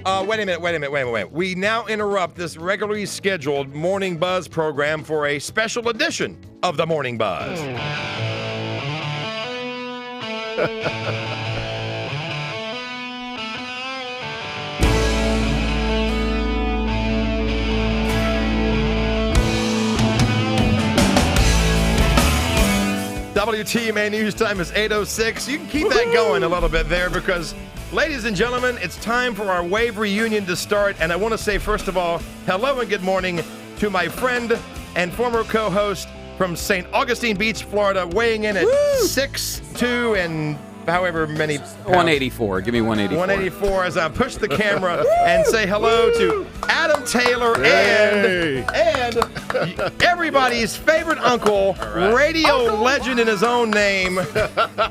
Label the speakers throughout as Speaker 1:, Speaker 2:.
Speaker 1: Wait a minute. We now interrupt this regularly scheduled Morning Buzz program for a special edition of the Morning Buzz. WTMA News Time is 8:06. You can keep that going a little bit there because, ladies and gentlemen, it's time for our Wave reunion to start. And I want to say, first of all, hello and good morning to my friend and former co-host from St. Augustine Beach, Florida, weighing in at 6'2" and however many pounds.
Speaker 2: 184. Give me 184.
Speaker 1: 184 as I push the camera and say hello to Adam Taylor and everybody's favorite uncle, radio legend in his own name,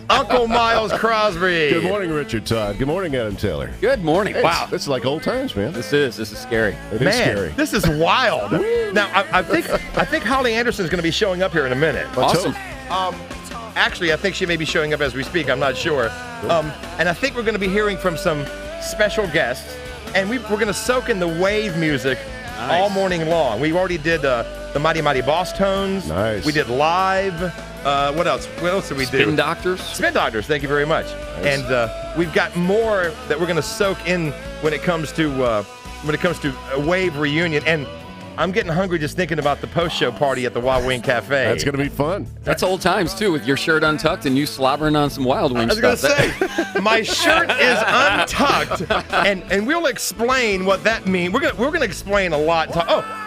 Speaker 1: Uncle Miles Crosby.
Speaker 3: Good morning, Richard Todd. Good morning, Adam Taylor.
Speaker 2: Good morning.
Speaker 3: Wow. This is like old times, man.
Speaker 2: This is scary.
Speaker 3: It is scary.
Speaker 1: This is wild. Now, I think Hollie Anderson is going to be showing up here in a minute.
Speaker 2: Awesome.
Speaker 1: Actually, I think she may be showing up as we speak. I'm not sure. And I think we're going to be hearing from some special guests. And we're going to soak in the wave music all morning long. We already did the Mighty Mighty Boss Tones.
Speaker 3: Nice.
Speaker 1: We did Live. What else? What else did we do?
Speaker 2: Spin Doctors.
Speaker 1: Spin Doctors. Thank you very much.
Speaker 3: Nice.
Speaker 1: And we've got more that we're going to soak in when it comes to a wave reunion. And I'm getting hungry just thinking about the post-show party at the Wild Wing Cafe.
Speaker 3: That's going to be fun.
Speaker 2: That's old times, too, with your shirt untucked and you slobbering on some Wild Wing stuff.
Speaker 1: I was going to say, my shirt is untucked, and we'll explain what that means. We're going to explain a lot.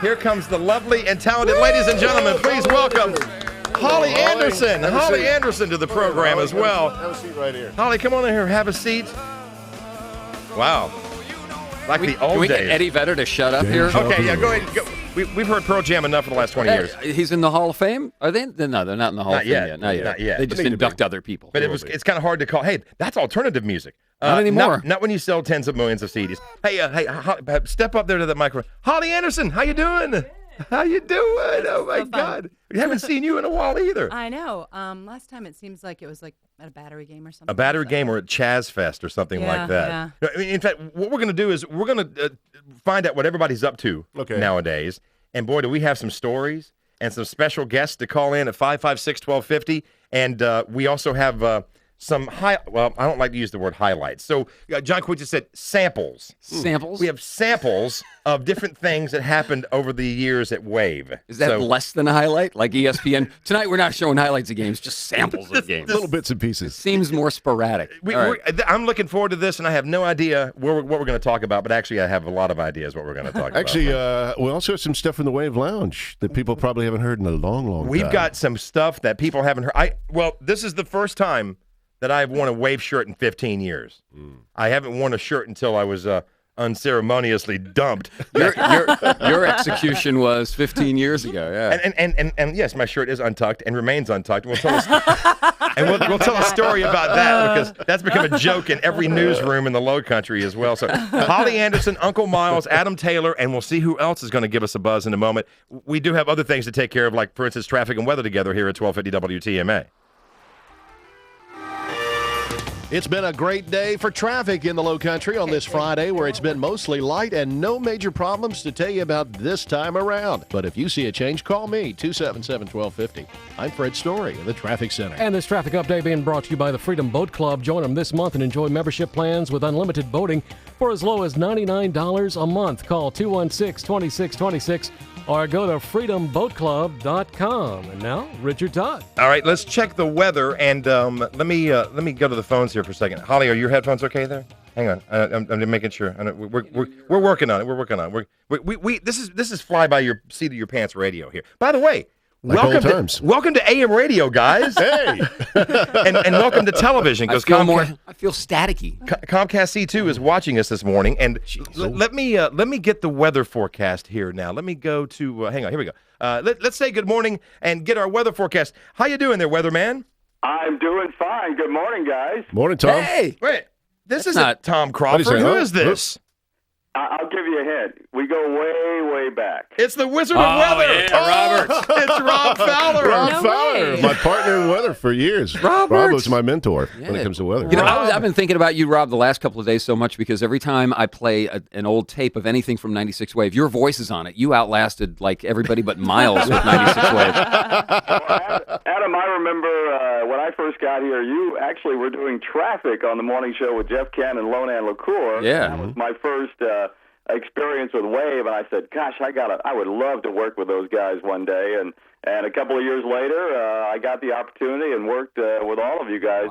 Speaker 1: Here comes the lovely and talented ladies and gentlemen. Please welcome Hollie Anderson. Hollie Anderson to the program as well.
Speaker 3: Have a seat right here.
Speaker 1: Hollie, come on in here. Have a seat. Wow. Like the old
Speaker 2: Can we
Speaker 1: days.
Speaker 2: get Eddie Vedder to shut up here?
Speaker 1: Okay, yeah, go ahead. Go. We've heard Pearl Jam enough for the last 20 years.
Speaker 2: He's in the Hall of Fame? Are they? No, they're not in the Hall of Fame yet. Not yet. They just induct other people.
Speaker 1: But it's kind of hard to call. Hey, that's alternative music.
Speaker 2: Not anymore.
Speaker 1: Not when you sell tens of millions of CDs. Hey, step up there to the microphone. Hollie Anderson, how you doing? How you doing? Oh my God, we haven't seen you in a while either.
Speaker 4: I know. Last time it seems like it was like at a battery game or something.
Speaker 1: A battery game or at Chaz Fest or something like that.
Speaker 4: Yeah.
Speaker 1: In fact, what we're going to do is we're going to find out what everybody's up to nowadays. And boy, do we have some stories and some special guests to call in at 556-1250. And we also have some I don't like to use the word highlights. So John Quinn just said samples.
Speaker 2: Samples?
Speaker 1: We have samples of different things that happened over the years at Wave.
Speaker 2: Is that less than a highlight? Like ESPN? Tonight we're not showing highlights of games, just samples of games.
Speaker 3: Little bits and pieces.
Speaker 2: Seems more sporadic.
Speaker 1: I'm looking forward to this, and I have no idea what we're going to talk about, but actually I have a lot of ideas what we're going to talk about.
Speaker 3: Actually, we also have some stuff in the Wave Lounge that people probably haven't heard in a long, long time.
Speaker 1: We've got some stuff that people haven't heard. This is the first time that I've worn a Wave shirt in 15 years. I haven't worn a shirt until I was unceremoniously dumped.
Speaker 2: Your execution was 15 years ago, yeah.
Speaker 1: And yes, my shirt is untucked and remains untucked. We'll tell a story about that because that's become a joke in every newsroom in the Low Country as well. So Hollie Anderson, Uncle Miles, Adam Taylor, and we'll see who else is going to give us a buzz in a moment. We do have other things to take care of, like, for instance, traffic and weather together here at 1250 WTMA.
Speaker 5: It's been a great day for traffic in the Low Country on this Friday, where it's been mostly light and no major problems to tell you about this time around. But if you see a change, call me, 277-1250. I'm Fred Story of the Traffic Center.
Speaker 6: And this traffic update being brought to you by the Freedom Boat Club. Join them this month and enjoy membership plans with unlimited boating for as low as $99 a month. Call 216-2626 or go to freedomboatclub.com. And now, Richard Todd.
Speaker 1: All right, let's check the weather, and let me go to the phones here for a second. Hollie, are your headphones okay there? Hang on, I'm making sure. We're working on it. We're working on it. This is fly by your seat of your pants radio here. By the way, welcome to AM radio, guys.
Speaker 3: Hey,
Speaker 1: and welcome to television.
Speaker 2: I feel staticky.
Speaker 1: Comcast C2 is watching us this morning, and let me get the weather forecast here now. Let me go to hang on. Here we go. Let's say good morning and get our weather forecast. How you doing there, weatherman?
Speaker 7: I'm doing fine. Good morning, guys.
Speaker 3: morning, Tom.
Speaker 1: Hey, wait. This isn't Tom Crawford. Who is this?
Speaker 7: I'll give you a hint. We go way, way back.
Speaker 1: It's the Wizard of Weather.
Speaker 2: Yeah, Robert.
Speaker 1: It's Rob Fowler.
Speaker 3: Rob
Speaker 4: No
Speaker 3: Fowler,
Speaker 4: way.
Speaker 3: my partner in weather for years.
Speaker 2: Robert.
Speaker 3: Rob was my mentor when it comes to weather.
Speaker 2: You know, I've been thinking about you, Rob, the last couple of days so much because every time I play an old tape of anything from 96 Wave, your voice is on it. You outlasted like everybody but Miles with 96 Wave.
Speaker 7: Well, Adam, I remember when I first got here, you actually were doing traffic on the morning show with Jeff Ken and Lonan LaCour.
Speaker 2: Yeah.
Speaker 7: That was my first experience with Wave, and I said, gosh, I would love to work with those guys one day. And a couple of years later, I got the opportunity and worked with all of you guys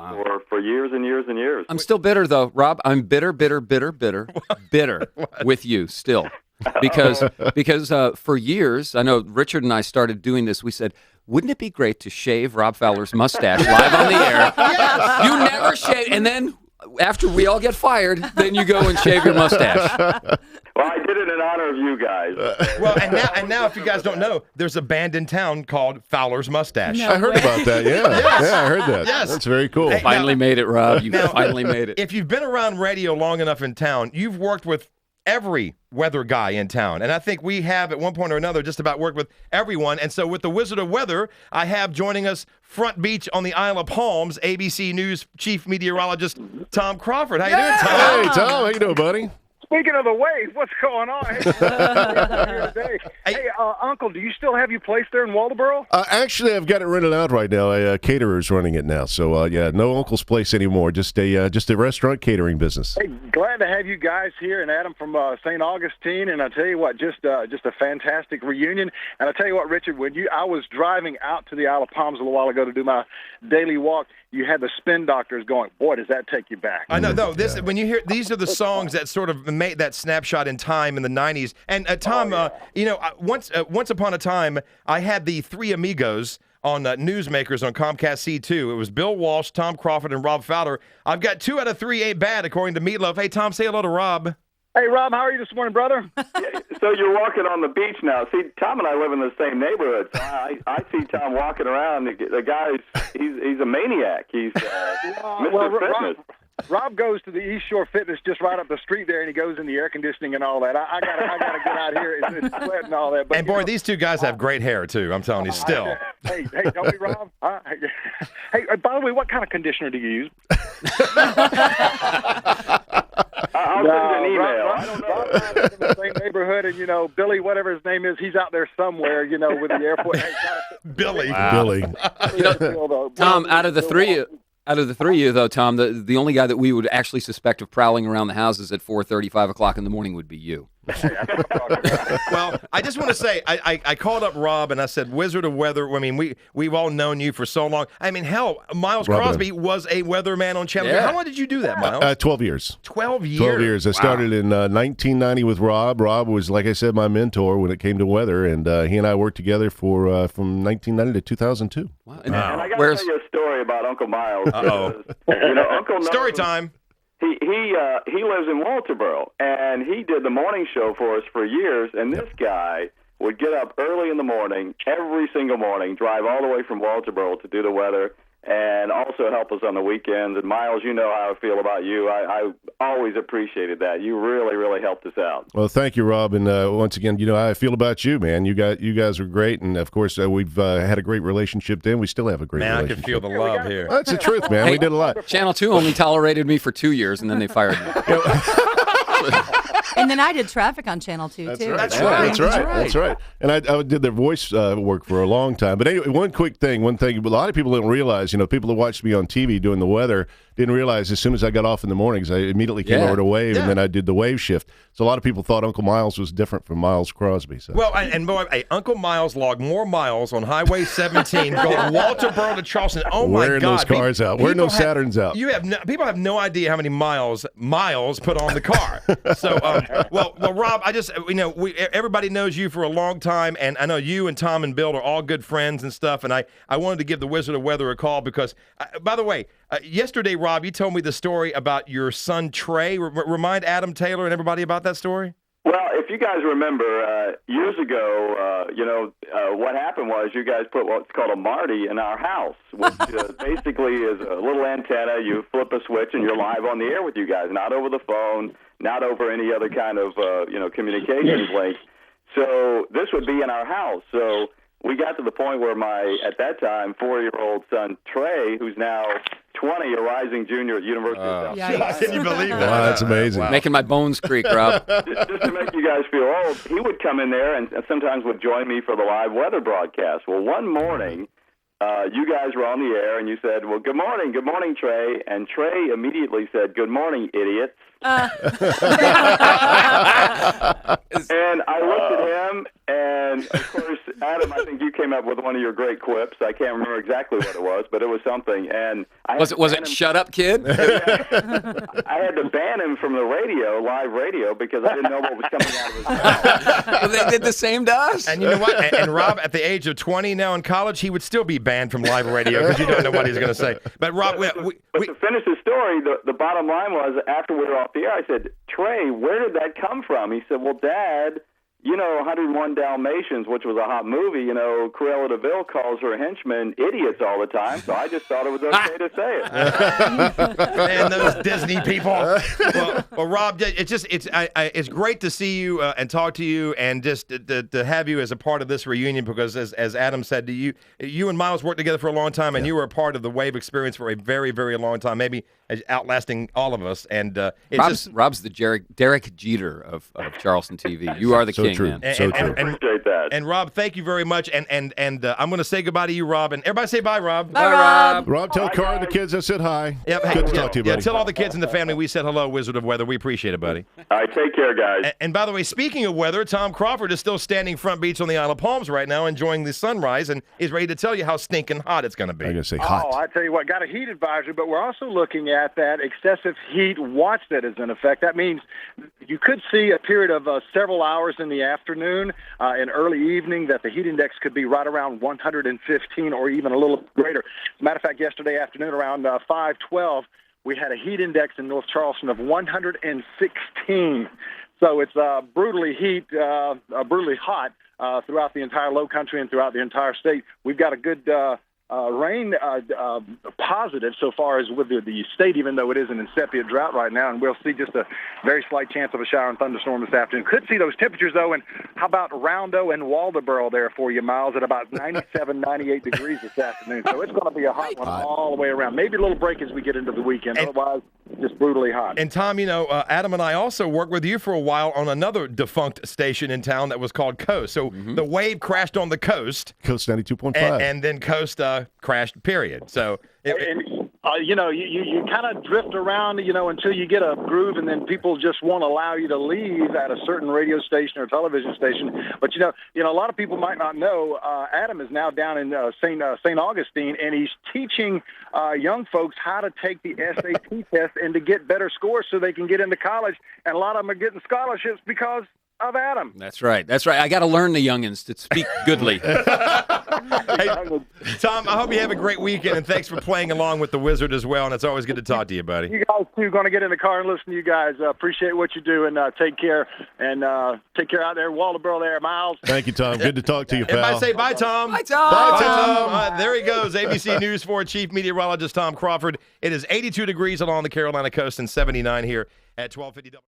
Speaker 7: for years and years and years.
Speaker 2: I'm still bitter, though, Rob. I'm bitter with you still. Because for years, I know Richard and I started doing this. We said, wouldn't it be great to shave Rob Fowler's mustache live on the air? Yes. You never shave, and then after we all get fired, then you go and shave your mustache.
Speaker 7: Well, I did it in honor of you guys.
Speaker 1: Well, and now, if you guys don't know, there's a band in town called Fowler's Mustache.
Speaker 3: I heard about that. Yeah, I heard that.
Speaker 1: Yes.
Speaker 3: That's very cool.
Speaker 1: Hey,
Speaker 2: Finally made it, Rob. You finally made it.
Speaker 1: If you've been around radio long enough in town, you've worked with every weather guy in town. And I think we have, at one point or another, just about worked with everyone. And so with the Wizard of Weather, I have joining us front beach on the Isle of Palms, ABC News chief meteorologist Tom Crawford. How you doing, Tom?
Speaker 3: Hey, Tom, how you doing, buddy?
Speaker 8: Speaking of the wave, what's going on? Here today. Hey, Uncle, do you still have your place there in Waldoboro?
Speaker 3: Actually, I've got it rented out right now. A caterer's running it now. So, no Uncle's Place anymore. Just a restaurant catering business.
Speaker 8: Hey, glad to have you guys here, and Adam from St. Augustine. And I tell you what, just a fantastic reunion. And I tell you what, Richard, I was driving out to the Isle of Palms a little while ago to do my daily walk. You had the spin doctors going, boy, does that take you back.
Speaker 1: I know. No, when you hear, these are the songs that sort of made that snapshot in time in the 90s. And Tom, once upon a time, I had the Three Amigos on Newsmakers on Comcast C2. It was Bill Walsh, Tom Crawford, and Rob Fowler. I've got 2 out of 3 ain't bad, according to Meatloaf. Hey, Tom, say hello to Rob.
Speaker 8: Hey, Rob, how are you this morning, brother?
Speaker 7: So you're walking on the beach now. See, Tom and I live in the same neighborhood. So I see Tom walking around. The guy's he's a maniac. He's Mr. Fitness.
Speaker 8: Rob goes to the East Shore Fitness just right up the street there, and he goes in the air conditioning and all that. I gotta get out here and sweat and all that. But,
Speaker 1: and boy, these 2 guys have great hair too. I'm telling you, still.
Speaker 8: Hey, tell me, Rob. Hey, by the way, what kind of conditioner do you use?
Speaker 7: I'll send an email.
Speaker 8: I don't know. Rob and I live in the same neighborhood, and Billy, whatever his name is, he's out there somewhere, with the airport.
Speaker 1: Billy.
Speaker 2: Wow.
Speaker 3: Billy.
Speaker 2: Tom, out of the three of you, though, Tom, the only guy that we would actually suspect of prowling around the houses at 4:30, 5 o'clock in the morning would be you.
Speaker 1: Well, I just want to say, I called up Rob and I said, Wizard of Weather. I mean, we've all known you for so long. I mean, hell, Miles Crosby was a weatherman on Channel 2. How long did you do that, Miles?
Speaker 3: 12 years.
Speaker 1: 12 years?
Speaker 3: 12 years. I started in 1990 with Rob. Rob was, like I said, my mentor when it came to weather, and he and I worked together from 1990 to 2002.
Speaker 2: Wow.
Speaker 7: And I got to tell you a story about Uncle Miles. Uncle
Speaker 1: Story time.
Speaker 7: He lives in Walterboro, and he did the morning show for us for years, and this guy would get up early in the morning, every single morning, drive all the way from Walterboro to do the weather, and also help us on the weekends. And Miles, you know how I feel about you. I always appreciated that. You really, really helped us out.
Speaker 3: Well, thank you, Rob. And once again, how I feel about you, man. You guys are great, and of course, we've had a great relationship then. We still have a great relationship.
Speaker 1: I can feel the love here.
Speaker 3: That's the truth, man. We did a lot.
Speaker 2: Channel 2 only tolerated me for 2 years, and then they fired me.
Speaker 4: And then I did traffic on Channel 2, too.
Speaker 1: That's right.
Speaker 3: That's right. And I did their voice work for a long time. But anyway, one thing, a lot of people don't realize, people that watched me on TV doing the weather didn't realize as soon as I got off in the mornings, I immediately came over to Wave, and then I did the Wave shift. So a lot of people thought Uncle Miles was different from Miles Crosby. So.
Speaker 1: Well, and boy, Uncle Miles logged more miles on Highway 17 going Walterboro to Charleston. Oh, my God.
Speaker 3: Wearing those cars out. Wearing those Saturns out.
Speaker 1: People have no idea how many miles put on the car. So, well, Rob, I just, everybody knows you for a long time, and I know you and Tom and Bill are all good friends and stuff, and I wanted to give the Wizard of Weather a call because, by the way, yesterday, Rob, you told me the story about your son, Trey. Remind Adam Taylor and everybody about that story.
Speaker 7: Well, if you guys remember, years ago, what happened was you guys put what's called a Marty in our house, which basically is a little antenna. You flip a switch and you're live on the air with you guys, not over the phone, not over any other kind of, communications link. So this would be in our house. So we got to the point where my, at that time, 4-year-old son, Trey, who's now 20, a rising junior at University of South Carolina.
Speaker 1: Can you believe that?
Speaker 3: Wow, that's amazing.
Speaker 1: Wow.
Speaker 2: Making my bones creak, Rob.
Speaker 7: Just to make you guys feel old, he would come in there and sometimes would join me for the live weather broadcast. Well, one morning, you guys were on the air, and you said, well, good morning, Trey. And Trey immediately said, good morning, idiots. And I looked at him, and, of course, Adam, I think you came up with one of your great quips. I can't remember exactly what it was, but it was something. And
Speaker 2: Was it shut up, kid?
Speaker 7: I had to ban him from the radio, live radio, because I didn't know what was coming out of his mouth.
Speaker 2: Well, they did the same to us.
Speaker 1: And you know what? And Rob, at the age of 20 now in college, he would still be banned from live radio because you don't know what he's going to say. But Rob,
Speaker 7: But to finish the story, the bottom line was, after we were off the air, I said, Trey, where did that come from? He said, well, Dad, 101 Dalmatians, which was a hot movie, Cruella de Vil calls her henchmen idiots all the time, so I just thought it was okay to say it.
Speaker 1: Man, those Disney people. Well, Rob, it's great to see you and talk to you, and just to have you as a part of this reunion, because as Adam said, you and Miles worked together for a long time, and you were a part of the Wave experience for a very, very long time, maybe outlasting all of us. And
Speaker 2: Rob's the Derek Jeter of Charleston TV. You are the king.
Speaker 3: True.
Speaker 2: Man.
Speaker 3: So
Speaker 7: I
Speaker 3: true.
Speaker 7: appreciate that.
Speaker 1: And Rob, thank you very much. And I'm going to say goodbye to you, Rob. And everybody say bye, Rob.
Speaker 4: Bye, Rob.
Speaker 3: Rob, tell Carr and the kids I said hi.
Speaker 1: Yep.
Speaker 3: Good to talk to you, buddy.
Speaker 1: Tell all the kids in the family we said hello, Wizard of Weather. We appreciate it, buddy.
Speaker 7: All right, take care, guys.
Speaker 1: And by the way, speaking of weather, Tom Crawford is still standing front beach on the Isle of Palms right now, enjoying the sunrise, and is ready to tell you how stinking hot it's going to be.
Speaker 3: I'm going to say hot.
Speaker 8: Oh, I tell you what, got a heat advisory, but we're also looking at that excessive heat watch that is in effect. That means you could see a period of several hours in the afternoon and early evening that the heat index could be right around 115 or even a little greater. As a matter of fact, yesterday afternoon around 5:12, we had a heat index in North Charleston of 116. So it's brutally hot throughout the entire low country and throughout the entire state. We've got a good rain positive so far as with the state, even though it is an incipient drought right now, and we'll see just a very slight chance of a shower and thunderstorm this afternoon. Could see those temperatures, though, and how about Roundo and Waldoboro there for you, Miles, at about 97, 98 degrees this afternoon. So it's going to be a hot one all the way around. Maybe a little break as we get into the weekend. Otherwise, just brutally hot.
Speaker 1: And Tom, Adam and I also worked with you for a while on another defunct station in town that was called Coast. So the wave crashed on the Coast.
Speaker 3: Coast 92.5.
Speaker 1: And then Coast crashed, period. So
Speaker 8: you kind of drift around, until you get a groove, and then people just won't allow you to leave at a certain radio station or television station. But a lot of people might not know. Adam is now down in St. Augustine, and he's teaching young folks how to take the SAT test and to get better scores so they can get into college. And a lot of them are getting scholarships because of Adam.
Speaker 2: That's right. I got to learn the youngins to speak goodly.
Speaker 1: Hey, Tom, I hope you have a great weekend, and thanks for playing along with the Wizard as well, and it's always good to talk to you, buddy.
Speaker 8: You guys, too, going to get in the car and listen to you guys. Appreciate what you do, and take care. And take care out there. Waldoboro there, Miles.
Speaker 3: Thank you, Tom. Good to talk to you, pal.
Speaker 1: Everybody say bye, Tom.
Speaker 2: Bye, Tom.
Speaker 1: Bye, Tom. There he goes, ABC News 4 Chief Meteorologist Tom Crawford. It is 82 degrees along the Carolina coast and 79 here at 1250.